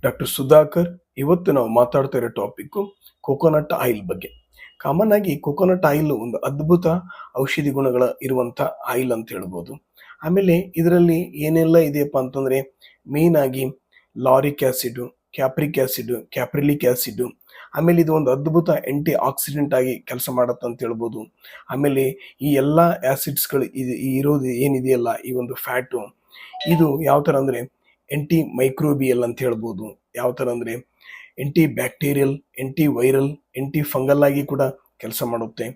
Doctor Sudhakar. ಇವತ್ತು ನಾವು ಮಾತಾಡ್ತಾ ಇರೋ ಟಾಪಿಕ್ ಕೋಕೋನಟ್ ಆಯಿಲ್ ಬಗ್ಗೆ. ಕಾಮನ್ ಆಗಿ ಕೋಕೋನಟ್ ಆಯಿಲ್ ಒಂದು ಅದ್ಭುತ ಔಷಧಿ ಗುಣಗಳ ಇರುವಂತ ಆಯಿಲ್ ಅಂತ ಹೇಳ್ಬೋದು. ಆಮೇಲೆ ಇದರಲ್ಲಿ ಏನೆಲ್ಲ ಇದೆಯಪ್ಪ ಅಂತಂದ್ರೆ ಮೇನ್ ಆಗಿ ಲಾರಿಕ್ ಆಸಿಡ್, ಕ್ಯಾಪ್ರಿಕ್ ಆಸಿಡ್, ಕ್ಯಾಪ್ರಿಲಿಕ್ ಆಸಿಡ್, ಆಮೇಲೆ ಇದು ಒಂದು ಅದ್ಭುತ ಆಂಟಿ ಆಕ್ಸಿಡೆಂಟ್ ಆಗಿ ಕೆಲಸ ಮಾಡುತ್ತೆ ಅಂತ ಹೇಳ್ಬೋದು. ಆಮೇಲೆ ಈ ಎಲ್ಲ ಆಸಿಡ್ಸ್ಗಳು ಇರೋದು ಏನಿದೆಯಲ್ಲ, ಈ ಒಂದು ಫ್ಯಾಟು, ಇದು ಯಾವ ಥರ ಅಂದರೆ ಎಂಟಿ ಮೈಕ್ರೋಬಿಯಲ್ ಅಂತ ಹೇಳ್ಬೋದು. ಯಾವ ಥರ ಅಂದರೆ ಎಂಟಿ ಬ್ಯಾಕ್ಟೀರಿಯಲ್, ಎಂಟಿ ವೈರಲ್, ಎಂಟಿ ಫಂಗಲ್ ಆಗಿ ಕೂಡ ಕೆಲಸ ಮಾಡುತ್ತೆ.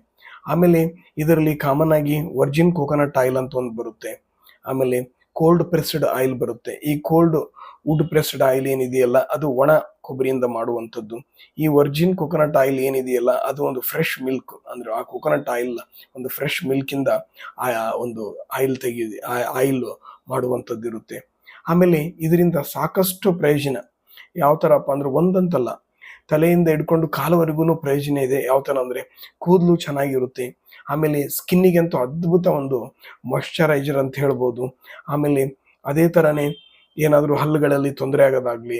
ಆಮೇಲೆ ಇದರಲ್ಲಿ ಕಾಮನ್ ಆಗಿ ವರ್ಜಿನ್ ಕೋಕೋನಟ್ ಆಯಿಲ್ ಅಂತ ಒಂದು ಬರುತ್ತೆ. ಆಮೇಲೆ ಕೋಲ್ಡ್ ಪ್ರೆಸ್ಡ್ ಆಯಿಲ್ ಬರುತ್ತೆ. ಈ ಕೋಲ್ಡ್ ವುಡ್ ಪ್ರೆಸ್ಡ್ ಆಯಿಲ್ ಏನಿದೆಯಲ್ಲ, ಅದು ಒಣ ಕೊಬ್ಬರಿಯಿಂದ ಮಾಡುವಂಥದ್ದು. ಈ ವರ್ಜಿನ್ ಕೋಕೋನಟ್ ಆಯಿಲ್ ಏನಿದೆಯಲ್ಲ, ಅದು ಒಂದು ಫ್ರೆಶ್ ಮಿಲ್ಕ್, ಅಂದ್ರೆ ಆ ಕೋಕೋನಟ್ ಆಯಿಲ್ ಒಂದು ಫ್ರೆಶ್ ಮಿಲ್ಕಿಂದ ಆ ಒಂದು ಆಯಿಲ್ ಮಾಡುವಂಥದ್ದು ಇರುತ್ತೆ. ಆಮೇಲೆ ಇದರಿಂದ ಸಾಕಷ್ಟು ಪ್ರಯೋಜನ. ಯಾವ ಥರಪ್ಪ ಅಂದ್ರೆ ಒಂದಂತಲ್ಲ, ತಲೆಯಿಂದ ಹಿಡ್ಕೊಂಡು ಕಾಲವರೆಗೂ ಪ್ರಯೋಜನ ಇದೆ. ಯಾವ ಥರ ಅಂದರೆ ಕೂದಲು ಚೆನ್ನಾಗಿರುತ್ತೆ. ಆಮೇಲೆ ಸ್ಕಿನ್ನಿಗಂತೂ ಅದ್ಭುತ ಒಂದು ಮಾಯ್ಶ್ಚರೈಸರ್ ಅಂತ ಹೇಳ್ಬೋದು. ಆಮೇಲೆ ಅದೇ ಥರನೇ ಏನಾದರೂ ಹಲ್ಲುಗಳಲ್ಲಿ ತೊಂದರೆ ಆಗೋದಾಗ್ಲಿ,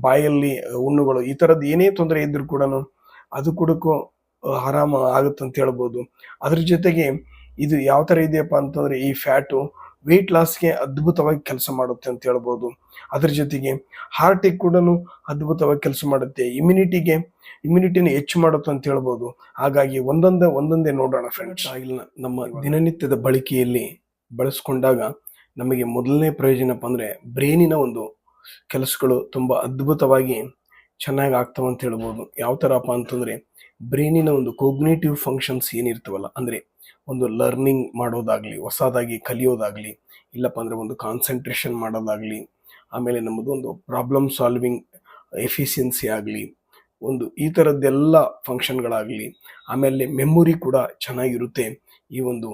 ಬಾಯಲ್ಲಿ ಹುಣ್ಣುಗಳು, ಈ ಥರದ್ದು ಏನೇ ತೊಂದರೆ ಇದ್ರೂ ಕೂಡ ಅದು ಕೂಡ ಆರಾಮ ಆಗುತ್ತಂತ ಹೇಳ್ಬೋದು. ಅದ್ರ ಜೊತೆಗೆ ಇದು ಯಾವ ಥರ ಇದೆಯಪ್ಪ ಅಂತಂದರೆ ಈ ಫ್ಯಾಟು ವೆಯ್ಟ್ ಲಾಸ್ಗೆ ಅದ್ಭುತವಾಗಿ ಕೆಲಸ ಮಾಡುತ್ತೆ ಅಂತ ಹೇಳ್ಬೋದು. ಅದ್ರ ಜೊತೆಗೆ ಹಾರ್ಟಿಗೆ ಕೂಡ ಅದ್ಭುತವಾಗಿ ಕೆಲಸ ಮಾಡುತ್ತೆ. ಇಮ್ಯುನಿಟಿನ ಹೆಚ್ಚು ಮಾಡುತ್ತೆ ಅಂತ ಹೇಳ್ಬೋದು. ಹಾಗಾಗಿ ಒಂದೊಂದೇ ನೋಡೋಣ ಫ್ರೆಂಡ್ಸ್. ಆಯಿಲ್ನ ನಮ್ಮ ದಿನನಿತ್ಯದ ಬಳಕೆಯಲ್ಲಿ ಬಳಸ್ಕೊಂಡಾಗ ನಮಗೆ ಮೊದಲನೇ ಪ್ರಯೋಜನಪ್ಪ ಅಂದರೆ ಬ್ರೈನಿನ ಒಂದು ಕೆಲಸಗಳು ತುಂಬ ಅದ್ಭುತವಾಗಿ ಚೆನ್ನಾಗಿ ಆಗ್ತವೆ ಅಂತ ಹೇಳ್ಬೋದು. ಯಾವ ಥರಪ್ಪ ಅಂತಂದರೆ ಬ್ರೈನಿನ ಒಂದು ಕೋಗ್ನೇಟಿವ್ ಫಂಕ್ಷನ್ಸ್ ಏನಿರ್ತವಲ್ಲ, ಅಂದರೆ ಒಂದು ಲರ್ನಿಂಗ್ ಮಾಡೋದಾಗಲಿ, ಹೊಸದಾಗಿ ಕಲಿಯೋದಾಗಲಿ, ಇಲ್ಲಪ್ಪ ಅಂದರೆ ಒಂದು ಕಾನ್ಸಂಟ್ರೇಷನ್ ಮಾಡೋದಾಗಲಿ, ಆಮೇಲೆ ನಮ್ಮದು ಒಂದು ಪ್ರಾಬ್ಲಮ್ ಸಾಲ್ವಿಂಗ್ ಎಫಿಷಿಯನ್ಸಿ ಆಗಲಿ, ಒಂದು ಈ ಥರದ್ದೆಲ್ಲ ಫಂಕ್ಷನ್ಗಳಾಗಲಿ, ಆಮೇಲೆ ಮೆಮೊರಿ ಕೂಡ ಚೆನ್ನಾಗಿರುತ್ತೆ ಈ ಒಂದು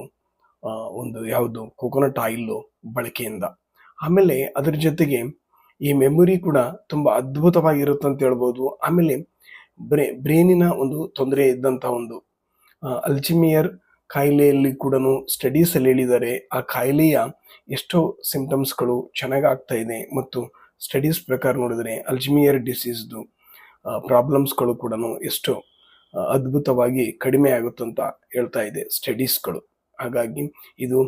ಯಾವುದು ಕೋಕೋನಟ್ ಆಯಿಲ್ಲು ಬಳಕೆಯಿಂದ. ಆಮೇಲೆ ಅದರ ಜೊತೆಗೆ ಈ ಮೆಮೊರಿ ಕೂಡ ತುಂಬ ಅದ್ಭುತವಾಗಿರುತ್ತೆ ಅಂತ ಹೇಳ್ಬೋದು. ಆಮೇಲೆ ಬ್ರೈನಿನ ಒಂದು ತೊಂದರೆ ಇದ್ದಂಥ ಒಂದು ಅಲ್ಜಿಮಿಯರ್ ಕಾಯಿಲೆಯಲ್ಲಿ ಕೂಡ ಸ್ಟಡೀಸಲ್ಲಿ ಹೇಳಿದ್ದಾರೆ, ಆ ಕಾಯಿಲೆಯ ಎಷ್ಟೋ ಸಿಂಪ್ಟಮ್ಸ್ಗಳು ಚೆನ್ನಾಗಿ ಆಗ್ತಾ ಇದೆ. ಮತ್ತು ಸ್ಟಡೀಸ್ ಪ್ರಕಾರ ನೋಡಿದರೆ ಅಲ್ಜಿಮಿಯರ್ ಡಿಸೀಸ್ದು ಪ್ರಾಬ್ಲಮ್ಸ್ಗಳು ಕೂಡ ಎಷ್ಟೋ ಅದ್ಭುತವಾಗಿ ಕಡಿಮೆ ಆಗುತ್ತಂತ ಹೇಳ್ತಾ ಇದೆ ಸ್ಟಡೀಸ್ಗಳು. ಹಾಗಾಗಿ ಇದು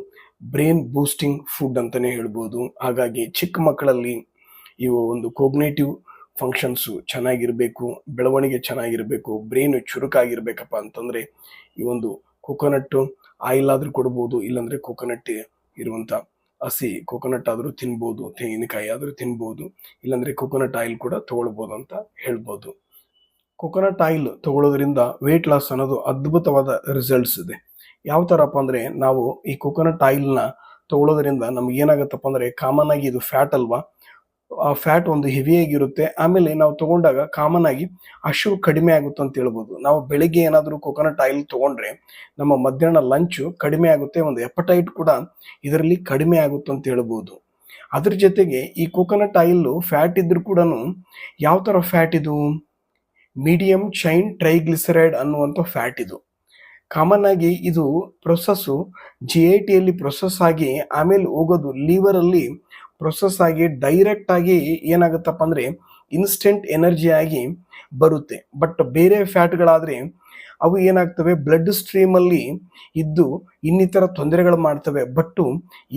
ಬ್ರೈನ್ ಬೂಸ್ಟಿಂಗ್ ಫುಡ್ ಅಂತಲೇ ಹೇಳ್ಬೋದು. ಹಾಗಾಗಿ ಚಿಕ್ಕ ಮಕ್ಕಳಲ್ಲಿ ಇವು ಒಂದು ಕೋಗ್ನೇಟಿವ್ ಫಂಕ್ಷನ್ಸು ಚೆನ್ನಾಗಿರಬೇಕು, ಬೆಳವಣಿಗೆ ಚೆನ್ನಾಗಿರಬೇಕು, ಬ್ರೈನು ಚುರುಕಾಗಿರ್ಬೇಕಪ್ಪ ಅಂತಂದರೆ ಈ ಒಂದು ಕೋಕೋನಟ್ಟು ಆಯಿಲ್ ಆದರೂ ಕೊಡ್ಬೋದು, ಇಲ್ಲಾಂದರೆ ಕೋಕೋನಟ್ ಇರುವಂಥ ಹಸಿ ಕೋಕೋನಟ್ ಆದರೂ ತಿನ್ಬೋದು, ತೆಂಗಿನಕಾಯಿ ಆದರೂ ತಿನ್ಬೋದು, ಇಲ್ಲಾಂದರೆ ಕೋಕೋನಟ್ ಆಯಿಲ್ ಕೂಡ ತೊಗೊಳ್ಬೋದು ಅಂತ ಹೇಳ್ಬೋದು. ಕೋಕೋನಟ್ ಆಯಿಲ್ ತೊಗೊಳ್ಳೋದ್ರಿಂದ ವೆಯ್ಟ್ ಲಾಸ್ ಅನ್ನೋದು ಅದ್ಭುತವಾದ ರಿಸಲ್ಟ್ಸ್ ಇದೆ. ಯಾವ ಥರಪ್ಪ ಅಂದರೆ ನಾವು ಈ ಕೋಕೋನಟ್ ಆಯಿಲ್ನ ತೊಗೊಳ್ಳೋದ್ರಿಂದ ನಮ್ಗೆ ಏನಾಗುತ್ತಪ್ಪ ಅಂದರೆ, ಕಾಮನ್ ಆಗಿ ಇದು ಫ್ಯಾಟ್ ಅಲ್ವಾ, ಆ ಫ್ಯಾಟ್ ಒಂದು ಹೆವಿಯಾಗಿರುತ್ತೆ. ಆಮೇಲೆ ನಾವು ತೊಗೊಂಡಾಗ ಕಾಮನ್ ಆಗಿ ಹಸಿವು ಕಡಿಮೆ ಆಗುತ್ತೆ ಅಂತ ಹೇಳ್ಬೋದು. ನಾವು ಬೆಳಿಗ್ಗೆ ಏನಾದರೂ ಕೋಕೋನಟ್ ಆಯಿಲ್ ತೊಗೊಂಡ್ರೆ ನಮ್ಮ ಮಧ್ಯಾಹ್ನ ಲಂಚು ಕಡಿಮೆ ಆಗುತ್ತೆ, ಒಂದು ಎಪಟೈಟ್ ಕೂಡ ಇದರಲ್ಲಿ ಕಡಿಮೆ ಆಗುತ್ತೆ ಅಂತ ಹೇಳ್ಬೋದು. ಅದ್ರ ಜೊತೆಗೆ ಈ ಕೋಕೋನಟ್ ಆಯಿಲ್ಲು ಫ್ಯಾಟ್ ಇದ್ರೂ ಕೂಡ ಯಾವ ಥರ ಫ್ಯಾಟ್ ಇದು, ಮೀಡಿಯಂ ಚೈನ್ ಟ್ರೈಗ್ಲಿಸರೈಡ್ ಅನ್ನುವಂಥ ಫ್ಯಾಟ್ ಇದು. ಕಾಮನ್ ಆಗಿ ಇದು ಪ್ರೊಸೆಸ್ಸು GITಯಲ್ಲಿ ಪ್ರೊಸೆಸ್ ಆಗಿ ಆಮೇಲೆ ಹೋಗೋದು ಲಿವರಲ್ಲಿ ಪ್ರೊಸೆಸ್ ಆಗಿ ಡೈರೆಕ್ಟ್ ಆಗಿ ಏನಾಗುತ್ತಪ್ಪ ಅಂದರೆ ಇನ್ಸ್ಟೆಂಟ್ ಎನರ್ಜಿ ಆಗಿ ಬರುತ್ತೆ. ಬಟ್ ಬೇರೆ ಫ್ಯಾಟ್ಗಳಾದರೆ ಅವು ಏನಾಗ್ತವೆ, ಬ್ಲಡ್ ಸ್ಟ್ರೀಮಲ್ಲಿ ಇದ್ದು ಇನ್ನಿತರ ತೊಂದರೆಗಳು ಮಾಡ್ತವೆ. ಬಟ್ಟು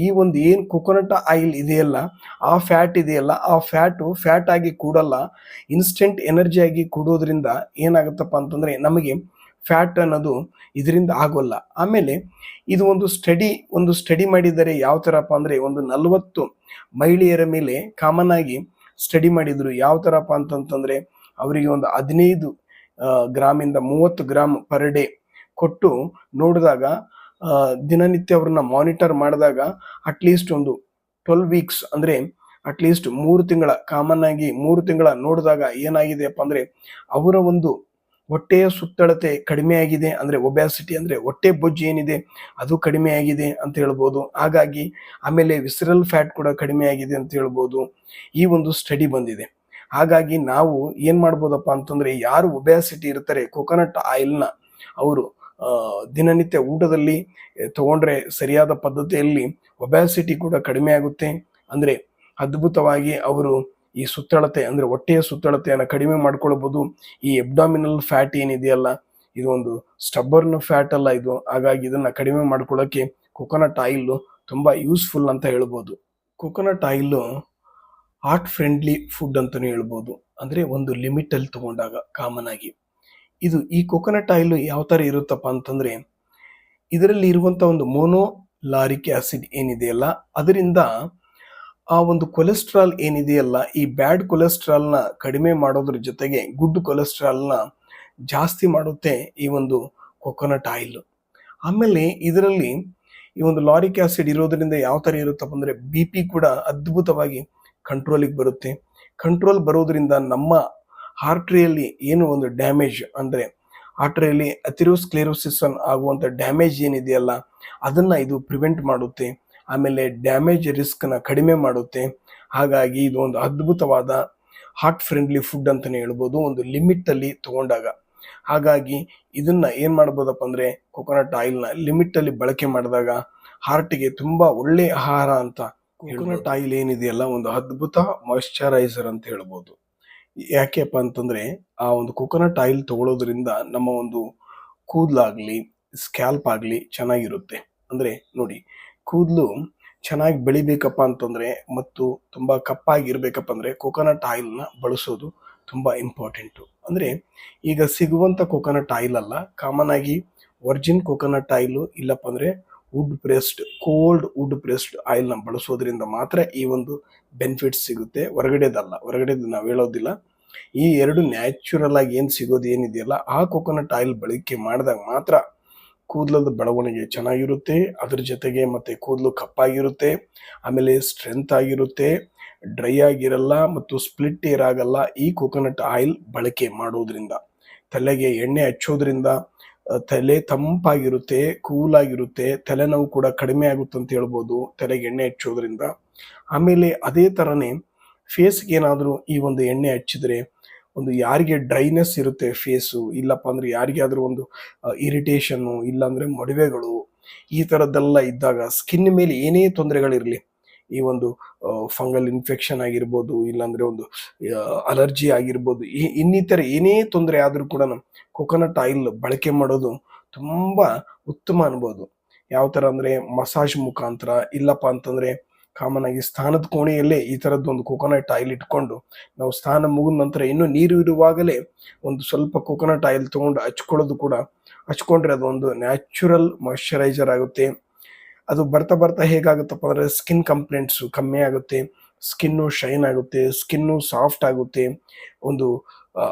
ಈ ಒಂದು ಏನು ಕೋಕೋನಟ್ ಆಯಿಲ್ ಇದೆಯಲ್ಲ, ಆ ಫ್ಯಾಟ್ ಇದೆಯಲ್ಲ, ಆ ಫ್ಯಾಟ್ ಆಗಿ ಕೂಡಲ್ಲ, ಇನ್ಸ್ಟೆಂಟ್ ಎನರ್ಜಿ ಆಗಿ ಕೂಡೋದ್ರಿಂದ ಏನಾಗುತ್ತಪ್ಪ ಅಂತಂದರೆ ನಮಗೆ ಫ್ಯಾಟ್ ಅನ್ನೋದು ಇದರಿಂದ ಆಗೋಲ್ಲ. ಆಮೇಲೆ ಇದು ಒಂದು ಸ್ಟಡಿ ಮಾಡಿದ್ದಾರೆ. ಯಾವ ಥರಪ್ಪ ಅಂದರೆ ಒಂದು 40 ಮಹಿಳೆಯರ ಮೇಲೆ ಕಾಮನ್ ಆಗಿ ಸ್ಟಡಿ ಮಾಡಿದರು. ಯಾವ ಥರಪ್ಪ ಅಂತಂತಂದರೆ ಅವರಿಗೆ ಒಂದು 15 ಗ್ರಾಮಿಂದ 30 ಗ್ರಾಮ್ ಪರ್ ಡೇ ಕೊಟ್ಟು ನೋಡಿದಾಗ, ದಿನನಿತ್ಯ ಅವ್ರನ್ನ ಮಾನಿಟರ್ ಮಾಡಿದಾಗ ಅಟ್ಲೀಸ್ಟ್ ಒಂದು 12 ವೀಕ್ಸ್ ಅಂದರೆ ಅಟ್ಲೀಸ್ಟ್ 3 ತಿಂಗಳ, ಕಾಮನ್ ಆಗಿ 3 ತಿಂಗಳ ನೋಡಿದಾಗ ಏನಾಗಿದೆಯಪ್ಪ ಅಂದರೆ ಅವರ ಒಂದು ಹೊಟ್ಟೆಯ ಸುತ್ತಳತೆ ಕಡಿಮೆ ಆಗಿದೆ. ಅಂದರೆ ಒಬ್ಯಾಸಿಟಿ ಅಂದರೆ ಹೊಟ್ಟೆ ಬೊಜ್ಜು ಏನಿದೆ ಅದು ಕಡಿಮೆ ಆಗಿದೆ ಅಂತ ಹೇಳ್ಬೋದು. ಹಾಗಾಗಿ ಆಮೇಲೆ ವಿಸರಲ್ ಫ್ಯಾಟ್ ಕೂಡ ಕಡಿಮೆ ಆಗಿದೆ ಅಂತ ಹೇಳ್ಬೋದು. ಈ ಒಂದು ಸ್ಟಡಿ ಬಂದಿದೆ. ಹಾಗಾಗಿ ನಾವು ಏನು ಮಾಡ್ಬೋದಪ್ಪ ಅಂತಂದರೆ, ಯಾರು ಒಬ್ಯಾಸಿಟಿ ಇರ್ತಾರೆ ಕೋಕೋನಟ್ ಆಯಿಲ್ನ ಅವರು ದಿನನಿತ್ಯ ಊಟದಲ್ಲಿ ತಗೊಂಡ್ರೆ ಸರಿಯಾದ ಪದ್ಧತಿಯಲ್ಲಿ ಒಬ್ಯಾಸಿಟಿ ಕೂಡ ಕಡಿಮೆ ಆಗುತ್ತೆ. ಅಂದರೆ ಅದ್ಭುತವಾಗಿ ಅವರು ಈ ಸುತ್ತಳತೆ ಅಂದರೆ ಹೊಟ್ಟೆಯ ಸುತ್ತಳತೆಯನ್ನು ಕಡಿಮೆ ಮಾಡ್ಕೊಳ್ಬೋದು. ಈ ಎಬ್ಡಾಮಿನಲ್ ಫ್ಯಾಟ್ ಏನಿದೆಯಲ್ಲ, ಇದು ಒಂದು ಸ್ಟಬ್ಬರ್ನ್ ಫ್ಯಾಟ್ ಅಲ್ಲ ಇದು. ಹಾಗಾಗಿ ಇದನ್ನ ಕಡಿಮೆ ಮಾಡ್ಕೊಳ್ಳೋಕೆ ಕೊಕೊನಟ್ ಆಯಿಲ್ ತುಂಬಾ ಯೂಸ್ಫುಲ್ ಅಂತ ಹೇಳ್ಬೋದು. Coconut oil heart friendly food ಅಂತಾನೆ ಹೇಳ್ಬೋದು. ಅಂದ್ರೆ ಒಂದು ಲಿಮಿಟ್ ಅಲ್ಲಿ ತಗೊಂಡಾಗ ಕಾಮನ್ ಆಗಿ ಈ ಕೊಕೊನಟ್ ಆಯಿಲ್ ಯಾವ ತರ ಇರುತ್ತಪ್ಪ ಅಂತಂದ್ರೆ, ಇದರಲ್ಲಿ ಇರುವಂತ ಒಂದು ಮೋನೋಲಾರಿಕ್ ಆಸಿಡ್ ಏನಿದೆಯಲ್ಲ, ಅದರಿಂದ ಆ ಒಂದು ಕೊಲೆಸ್ಟ್ರಾಲ್ ಏನಿದೆಯಲ್ಲ, ಈ ಬ್ಯಾಡ್ ಕೊಲೆಸ್ಟ್ರಾಲ್ನ ಕಡಿಮೆ ಮಾಡೋದ್ರ ಜೊತೆಗೆ ಗುಡ್ ಕೊಲೆಸ್ಟ್ರಾಲ್ನ ಜಾಸ್ತಿ ಮಾಡುತ್ತೆ ಈ ಒಂದು ಕೊಕೊನಟ್ ಆಯಿಲ್. ಆಮೇಲೆ ಇದರಲ್ಲಿ ಈ ಒಂದು ಲಾರಿಕ್ ಆಸಿಡ್ ಇರೋದ್ರಿಂದ ಯಾವ ತರ ಇರುತ್ತಪ್ಪ ಅಂದ್ರೆ, ಬಿ ಪಿ ಕೂಡ ಅದ್ಭುತವಾಗಿ ಕಂಟ್ರೋಲಿಗೆ ಬರುತ್ತೆ. ಕಂಟ್ರೋಲ್ ಬರೋದ್ರಿಂದ ನಮ್ಮ ಆರ್ಟ್ರಿಯಲ್ಲಿ ಏನು ಒಂದು ಡ್ಯಾಮೇಜ್ ಅಂದ್ರೆ ಆರ್ಟ್ರಿಯಲ್ಲಿ ಅಥೆರೋಸ್ಕ್ಲೆರೋಸಿಸ್ ಆಗುವಂತ ಡ್ಯಾಮೇಜ್ ಏನಿದೆಯಲ್ಲ, ಅದನ್ನ ಇದು ಪ್ರಿವೆಂಟ್ ಮಾಡುತ್ತೆ. ಆಮೇಲೆ ಡ್ಯಾಮೇಜ್ ರಿಸ್ಕ್ ನ ಕಡಿಮೆ ಮಾಡುತ್ತೆ. ಹಾಗಾಗಿ ಇದು ಒಂದು ಅದ್ಭುತವಾದ ಹಾರ್ಟ್ ಫ್ರೆಂಡ್ಲಿ ಫುಡ್ ಅಂತಾನೆ ಹೇಳ್ಬೋದು, ಒಂದು ಲಿಮಿಟ್ ಅಲ್ಲಿ ತಗೊಂಡಾಗ. ಹಾಗಾಗಿ ಇದನ್ನ ಏನ್ ಮಾಡ್ಬೋದಪ್ಪ ಅಂದ್ರೆ, ಕೊಕೊನಟ್ ಆಯಿಲ್ ನ ಲಿಮಿಟ್ ಅಲ್ಲಿ ಬಳಕೆ ಮಾಡಿದಾಗ ಹಾರ್ಟ್ಗೆ ತುಂಬಾ ಒಳ್ಳೆ ಆಹಾರ ಅಂತ. ಕೊಕೊನಟ್ ಆಯಿಲ್ ಏನಿದೆಯಲ್ಲ, ಒಂದು ಅದ್ಭುತ ಮಾಯಿಶ್ಚರೈಸರ್ ಅಂತ ಹೇಳ್ಬೋದು. ಯಾಕೆಪ್ಪ ಅಂತಂದ್ರೆ, ಆ ಒಂದು ಕೊಕೊನಟ್ ಆಯಿಲ್ ತಗೊಳ್ಳೋದ್ರಿಂದ ನಮ್ಮ ಒಂದು ಕೂದಲಾಗ್ಲಿ ಸ್ಕ್ಯಾಲ್ಪ್ ಆಗ್ಲಿ ಚೆನ್ನಾಗಿರುತ್ತೆ. ಅಂದ್ರೆ ನೋಡಿ, ಕೂದಲು ಚೆನ್ನಾಗಿ ಬೆಳಿಬೇಕಪ್ಪ ಅಂತಂದ್ರೆ ಮತ್ತು ತುಂಬಾ ಕಪ್ಪಾಗಿರ್ಬೇಕಪ್ಪ ಅಂದ್ರೆ ಕೊಕೊನಟ್ ಆಯಿಲ್ ನ ಬಳಸೋದು ತುಂಬಾ ಇಂಪಾರ್ಟೆಂಟು. ಅಂದ್ರೆ ಈಗ ಸಿಗುವಂತ ಕೊಕೊನಟ್ ಆಯಿಲ್ ಅಲ್ಲ, ಕಾಮನ್ ಆಗಿ ವರ್ಜಿನ್ ಕೊಕೊನಟ್ ಆಯಿಲ್ ಇಲ್ಲಪ್ಪ ಅಂದ್ರೆ ಕೋಲ್ಡ್ ವುಡ್ ಪ್ರೆಸ್ಡ್ ಆಯಿಲ್ ನ ಬಳಸೋದ್ರಿಂದ ಮಾತ್ರ ಈ ಒಂದು ಬೆನಿಫಿಟ್ಸ್ ಸಿಗುತ್ತೆ. ಹೊರಗಡೆದು ನಾವು ಹೇಳೋದಿಲ್ಲ. ಈ ಎರಡು ನ್ಯಾಚುರಲ್ ಆಗಿ ಏನ್ ಸಿಗೋದು ಏನಿದೆಯಲ್ಲ, ಆ ಕೊಕೊನಟ್ ಆಯಿಲ್ ಬಳಕೆ ಮಾಡಿದಾಗ ಮಾತ್ರ ಕೂದಲದ ಬೆಳವಣಿಗೆ ಚೆನ್ನಾಗಿರುತ್ತೆ. ಅದ್ರ ಜೊತೆಗೆ ಮತ್ತೆ ಕೂದಲು ಕಪ್ಪಾಗಿರುತ್ತೆ, ಆಮೇಲೆ ಸ್ಟ್ರೆಂತ್ ಆಗಿರುತ್ತೆ, ಡ್ರೈ ಆಗಿರಲ್ಲ ಮತ್ತು ಸ್ಪ್ಲಿಟ್ ಏರ್ ಆಗಲ್ಲ ಈ ಕೊಕೊನಟ್ ಆಯಿಲ್ ಬಳಕೆ ಮಾಡೋದ್ರಿಂದ. ತಲೆಗೆ ಎಣ್ಣೆ ಹಚ್ಚೋದ್ರಿಂದ ತಲೆ ತಂಪಾಗಿರುತ್ತೆ, ಕೂಲ್ ಆಗಿರುತ್ತೆ, ತಲೆನೋವು ಕೂಡ ಕಡಿಮೆ ಆಗುತ್ತೆ ಅಂತ ಹೇಳ್ಬೋದು ತಲೆಗೆ ಎಣ್ಣೆ ಹಚ್ಚೋದ್ರಿಂದ. ಆಮೇಲೆ ಅದೇ ತರನೇ ಫೇಸ್ಗೆ ಏನಾದರೂ ಈ ಒಂದು ಎಣ್ಣೆ ಹಚ್ಚಿದ್ರೆ, ಒಂದು ಯಾರಿಗೆ ಡ್ರೈನೆಸ್ ಇರುತ್ತೆ ಫೇಸು, ಇಲ್ಲಪ್ಪ ಅಂದ್ರೆ ಯಾರಿಗಾದ್ರೂ ಒಂದು ಇರಿಟೇಷನ್ನು, ಇಲ್ಲಾಂದ್ರೆ ಮೊಡವೆಗಳು, ಈ ಥರದ್ದೆಲ್ಲ ಇದ್ದಾಗ ಸ್ಕಿನ್ ಮೇಲೆ ಏನೇ ತೊಂದರೆಗಳಿರಲಿ, ಈ ಒಂದು ಫಂಗಲ್ ಇನ್ಫೆಕ್ಷನ್ ಆಗಿರ್ಬೋದು, ಇಲ್ಲಾಂದ್ರೆ ಒಂದು ಅಲರ್ಜಿ ಆಗಿರ್ಬೋದು, ಇನ್ನಿತರ ಏನೇ ತೊಂದರೆ ಆದ್ರೂ ಕೂಡ ಕೊಕೊನಟ್ ಆಯಿಲ್ ಬಳಕೆ ಮಾಡೋದು ತುಂಬಾ ಉತ್ತಮ ಅನ್ಬೋದು. ಯಾವ ತರ ಅಂದ್ರೆ ಮಸಾಜ್ ಮುಖಾಂತರ, ಇಲ್ಲಪ್ಪ ಅಂತಂದ್ರೆ ಕಾಮನ್ ಆಗಿ ಸ್ನಾನದ ಕೋಣೆಯಲ್ಲೇ ಈ ತರದ್ದೊಂದು ಕೊಕೊನಟ್ ಆಯಿಲ್ ಇಟ್ಕೊಂಡು ನಾವು ಸ್ನಾನ ಮುಗಿದ ನಂತರ ಇನ್ನೂ ನೀರು ಇರುವಾಗಲೇ ಒಂದು ಸ್ವಲ್ಪ ಕೊಕೊನಟ್ ಆಯಿಲ್ ತಗೊಂಡು ಹಚ್ಕೊಂಡ್ರೆ ಅದೊಂದು ನ್ಯಾಚುರಲ್ ಮಾಯಿಶ್ಚರೈಸರ್ ಆಗುತ್ತೆ. ಅದು ಬರ್ತಾ ಹೇಗಾಗುತ್ತಪ್ಪ ಅಂದ್ರೆ, ಸ್ಕಿನ್ ಕಂಪ್ಲೇಂಟ್ಸು ಕಮ್ಮಿ ಆಗುತ್ತೆ, ಸ್ಕಿನ್ನು ಶೈನ್ ಆಗುತ್ತೆ, ಸ್ಕಿನ್ನು ಸಾಫ್ಟ್ ಆಗುತ್ತೆ, ಒಂದು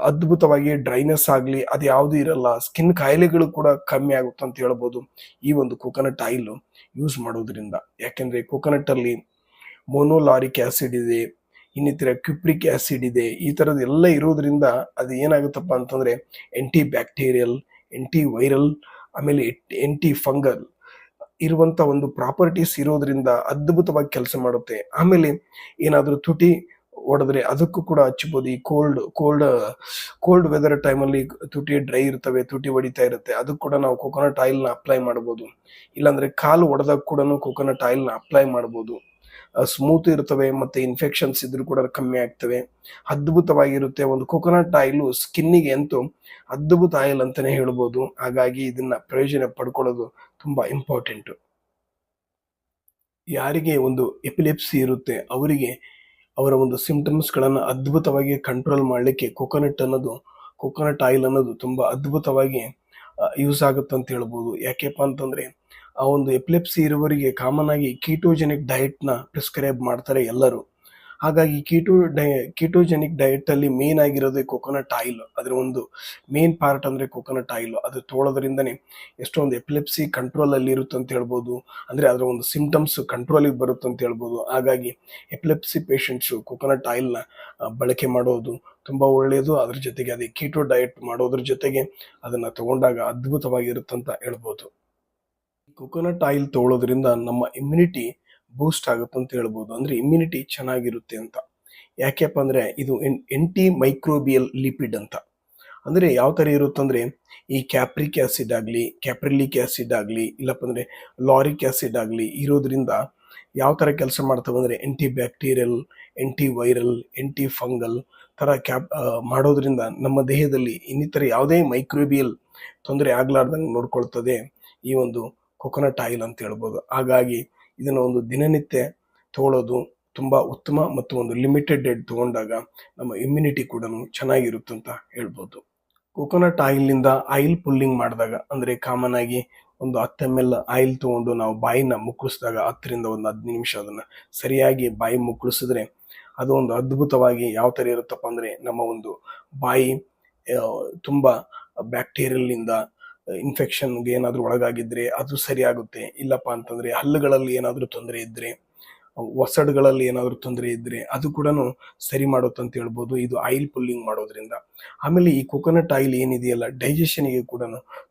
ಅದ್ಭುತವಾಗಿ ಡ್ರೈನೆಸ್ ಆಗಲಿ ಅದು ಯಾವುದು ಇರಲ್ಲ, ಸ್ಕಿನ್ ಕಾಯಿಲೆಗಳು ಕೂಡ ಕಮ್ಮಿ ಆಗುತ್ತೆ ಅಂತ ಹೇಳ್ಬೋದು ಈ ಒಂದು ಕೊಕೊನಟ್ ಆಯಿಲ್ ಯೂಸ್ ಮಾಡೋದ್ರಿಂದ. ಯಾಕೆಂದ್ರೆ ಕೊಕೊನಟ್ ಅಲ್ಲಿ ಮೋನೋಲಾರಿಕ್ ಆಸಿಡ್ ಇದೆ, ಇನ್ನಿತರ ಕ್ಯುಪ್ರಿಕ್ ಆಸಿಡ್ ಇದೆ, ಈ ಥರದ್ದು ಎಲ್ಲ ಇರೋದ್ರಿಂದ ಅದು ಏನಾಗುತ್ತಪ್ಪ ಅಂತಂದ್ರೆ ಆಂಟಿ ಬ್ಯಾಕ್ಟೀರಿಯಲ್, ಆಂಟಿ ವೈರಲ್, ಆಮೇಲೆ ಆಂಟಿ ಫಂಗಲ್ ಇರುವಂತ ಒಂದು ಪ್ರಾಪರ್ಟೀಸ್ ಇರೋದ್ರಿಂದ ಅದ್ಭುತವಾಗಿ ಕೆಲಸ ಮಾಡುತ್ತೆ. ಆಮೇಲೆ ಏನಾದರೂ ತುಟಿ ಹೊಡೆದ್ರೆ ಅದಕ್ಕೂ ಕೂಡ ಹಚ್ಬೋದು. ಈ ಕೋಲ್ಡ್ ವೆದರ್ ಟೈಮಲ್ಲಿ ತುಟಿ ಡ್ರೈ ಇರ್ತವೆ, ತುಟಿ ಹೊಡಿತಾ ಇರುತ್ತೆ, ಅದಕ್ಕೆ ಕೂಡ ನಾವು ಕೊಕೊನಟ್ ಆಯಿಲ್ನ ಅಪ್ಲೈ ಮಾಡ್ಬೋದು. ಇಲ್ಲಾಂದ್ರೆ ಕಾಲು ಹೊಡೆದಾಗ ಕೂಡ ಕೊಕೊನಟ್ ಆಯಿಲ್ನ ಅಪ್ಲೈ ಮಾಡ್ಬೋದು. ಸ್ಮೂತ್ ಇರ್ತವೆ, ಮತ್ತೆ ಇನ್ಫೆಕ್ಷನ್ಸ್ ಇದ್ರೂ ಕೂಡ ಕಮ್ಮಿ ಆಗ್ತವೆ, ಅದ್ಭುತವಾಗಿರುತ್ತೆ. ಒಂದು ಕೊಕೊನಟ್ ಆಯಿಲ್ ಸ್ಕಿನ್ನಿಗೆ ಅಂತೂ ಅದ್ಭುತ ಆಯಿಲ್ ಅಂತಾನೆ ಹೇಳ್ಬೋದು. ಹಾಗಾಗಿ ಇದನ್ನ ಪ್ರಯೋಜನ ಪಡ್ಕೊಳ್ಳೋದು ತುಂಬಾ ಇಂಪಾರ್ಟೆಂಟ್. ಯಾರಿಗೆ ಒಂದು ಎಪಿಲೆಪ್ಸಿ ಇರುತ್ತೆ ಅವರಿಗೆ ಅವರ ಒಂದು ಸಿಂಪ್ಟಮ್ಸ್ಗಳನ್ನು ಅದ್ಭುತವಾಗಿ ಕಂಟ್ರೋಲ್ ಮಾಡಲಿಕ್ಕೆ ಕೊಕೊನಟ್ ಆಯಿಲ್ ಅನ್ನೋದು ತುಂಬಾ ಅದ್ಭುತವಾಗಿ ಯೂಸ್ ಆಗುತ್ತೆ ಅಂತ ಹೇಳ್ಬೋದು. ಯಾಕೆಪ್ಪ ಅಂತಂದ್ರೆ, ಆ ಒಂದು ಎಪಿಲೆಪ್ಸಿ ಇರುವವರಿಗೆ ಕಾಮನ್ ಆಗಿ ಕೀಟೋಜೆನಿಕ್ ಡಯಟ್ನ ಪ್ರಿಸ್ಕ್ರೈಬ್ ಮಾಡ್ತಾರೆ ಎಲ್ಲರೂ. ಹಾಗಾಗಿ ಕೀಟೋಜೆನಿಕ್ ಡಯಟ್ ಅಲ್ಲಿ ಮೇನ್ ಆಗಿರೋದೇ ಕೊಕೊನಟ್ ಆಯಿಲ್. ಅದರ ಒಂದು ಮೇನ್ ಪಾರ್ಟ್ ಅಂದ್ರೆ ಕೊಕೊನಟ್ ಆಯಿಲ್. ಅದು ತೊಗೊಳೋದ್ರಿಂದನೇ ಎಷ್ಟೊಂದು ಎಪಿಲೆಪ್ಸಿ ಕಂಟ್ರೋಲ್ ಅಲ್ಲಿ ಇರುತ್ತೆ ಅಂತ ಹೇಳ್ಬೋದು. ಅಂದ್ರೆ ಅದರ ಒಂದು ಸಿಂಪ್ಟಮ್ಸ್ ಕಂಟ್ರೋಲಿಗೆ ಬರುತ್ತೆ ಅಂತ ಹೇಳ್ಬೋದು. ಹಾಗಾಗಿ ಎಪಿಲೆಪ್ಸಿ ಪೇಷಂಟ್ಸು ಕೊಕೊನಟ್ ಆಯಿಲ್ನ ಬಳಕೆ ಮಾಡೋದು ತುಂಬಾ ಒಳ್ಳೆಯದು. ಅದ್ರ ಜೊತೆಗೆ ಅದೇ ಕೀಟೋ ಡಯಟ್ ಮಾಡೋದ್ರ ಜೊತೆಗೆ ಅದನ್ನ ತಗೊಂಡಾಗ ಅದ್ಭುತವಾಗಿರುತ್ತಂತ ಹೇಳ್ಬೋದು. ಕೊಕೊನಟ್ ಆಯಿಲ್ ತಗೊಳ್ಳೋದ್ರಿಂದ ನಮ್ಮ ಇಮ್ಯುನಿಟಿ ಬೂಸ್ಟ್ ಆಗುತ್ತೆ ಅಂತ ಹೇಳ್ಬೋದು. ಅಂದ್ರೆ ಇಮ್ಯುನಿಟಿ ಚೆನ್ನಾಗಿರುತ್ತೆ ಅಂತ. ಯಾಕೆಪ್ಪ ಅಂದ್ರೆ ಇದು ಎಂಟಿ ಮೈಕ್ರೋಬಿಯಲ್ ಲಿಪಿಡ್ ಅಂತ. ಅಂದ್ರೆ ಯಾವ ತರ ಇರುತ್ತಂದ್ರೆ, ಈ ಕ್ಯಾಪ್ರಿಕ್ ಆಸಿಡ್ ಆಗಲಿ, ಕ್ಯಾಪ್ರಿಲಿಕ್ ಆಸಿಡ್ ಆಗಲಿ, ಇಲ್ಲಪ್ಪ ಅಂದ್ರೆ ಲಾರಿಕ್ ಆಸಿಡ್ ಆಗಲಿ ಇರೋದ್ರಿಂದ ಯಾವ ಥರ ಕೆಲಸ ಮಾಡ್ತವೆ ಅಂದರೆ anti bacterial, anti viral, aunty fungal ಥರ ಮಾಡೋದ್ರಿಂದ ನಮ್ಮ ದೇಹದಲ್ಲಿ ಇನ್ನಿತರ ಯಾವುದೇ ಮೈಕ್ರೋಬಿಯಲ್ ತೊಂದರೆ ಆಗ್ಲಾರ್ದಂಗೆ ನೋಡ್ಕೊಳ್ತದೆ ಈ ಒಂದು ಕೊಕೊನಟ್ ಆಯಿಲ್ ಅಂತ ಹೇಳ್ಬೋದು. ಹಾಗಾಗಿ ಇದನ್ನು ಒಂದು ದಿನನಿತ್ಯ ತಗೊಳ್ಳೋದು ತುಂಬ ಉತ್ತಮ ಮತ್ತು ಒಂದು ಲಿಮಿಟೆಡ್ ಡೇಟ್ ತಗೊಂಡಾಗ ನಮ್ಮ ಇಮ್ಯುನಿಟಿ ಕೂಡ ಚೆನ್ನಾಗಿರುತ್ತೆ ಅಂತ ಹೇಳ್ಬೋದು. ಕೊಕೊನಟ್ ಆಯಿಲ್ನಿಂದ ಆಯಿಲ್ ಪುಲ್ಲಿಂಗ್ ಮಾಡಿದಾಗ ಅಂದರೆ ಕಾಮನ್ ಆಗಿ ಒಂದು 10 ml ಆಯಿಲ್ ತೊಗೊಂಡು ನಾವು ಬಾಯಿನ ಮುಕ್ಕಳಿಸಿದಾಗ 10ರಿಂದ ಒಂದು 15 ನಿಮಿಷ ಅದನ್ನು ಸರಿಯಾಗಿ ಬಾಯಿ ಮುಕ್ಕಳಿಸಿದ್ರೆ ಅದು ಒಂದು ಅದ್ಭುತವಾಗಿ ಯಾವ ಥರ ಇರುತ್ತಪ್ಪ ಅಂದರೆ ನಮ್ಮ ಒಂದು ಬಾಯಿ ತುಂಬ ಬ್ಯಾಕ್ಟೀರಿಯಲ್ನಿಂದ ಇನ್ಫೆಕ್ಷನ್ಗೆ ಏನಾದರೂ ಒಳಗಾಗಿದ್ದರೆ ಅದು ಸರಿಯಾಗುತ್ತೆ. ಇಲ್ಲಪ್ಪ ಅಂತಂದರೆ ಹಲ್ಲುಗಳಲ್ಲಿ ಏನಾದರೂ ತೊಂದರೆ ಇದ್ದರೆ, ಒಸಡುಗಳಲ್ಲಿ ಏನಾದರೂ ತೊಂದರೆ ಇದ್ದರೆ ಅದು ಕೂಡ ಸರಿ ಮಾಡುತ್ತಂತ ಹೇಳ್ಬೋದು ಇದು ಆಯಿಲ್ ಪುಲ್ಲಿಂಗ್ ಮಾಡೋದ್ರಿಂದ. ಆಮೇಲೆ ಈ ಕೊಕೊನಟ್ ಆಯಿಲ್ ಏನಿದೆಯಲ್ಲ ಡೈಜೆಷನ್ಗೆ ಕೂಡ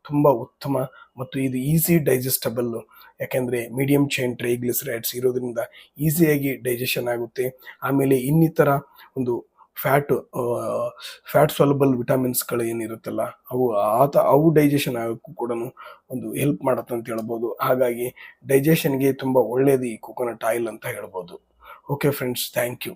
ತುಂಬ ಉತ್ತಮ ಮತ್ತು ಇದು ಈಸಿ ಡೈಜೆಸ್ಟಬಲ್. ಯಾಕೆಂದರೆ ಮೀಡಿಯಂ ಚೈನ್ ಟ್ರೈಗ್ಲಿಸರೈಡ್ಸ್ ಇರೋದ್ರಿಂದ ಈಸಿಯಾಗಿ ಡೈಜೆಷನ್ ಆಗುತ್ತೆ. ಆಮೇಲೆ ಇನ್ನಿತರ ಒಂದು ಫ್ಯಾಟ್ ಸಾಲ್ಯುಬಲ್ ವಿಟಮಿನ್ಸ್ಗಳು ಏನಿರುತ್ತಲ್ಲ ಅವು ಡೈಜೆಷನ್ ಆಗೋಕ್ಕೂ ಕೂಡ ಒಂದು ಹೆಲ್ಪ್ ಮಾಡುತ್ತೆ ಅಂತ ಹೇಳ್ಬೋದು. ಹಾಗಾಗಿ ಡೈಜೆಷನ್ಗೆ ತುಂಬ ಒಳ್ಳೆಯದು ಈ ಕೊಕೊನಟ್ ಆಯಿಲ್ ಅಂತ ಹೇಳ್ಬೋದು. Okay friends, thank you.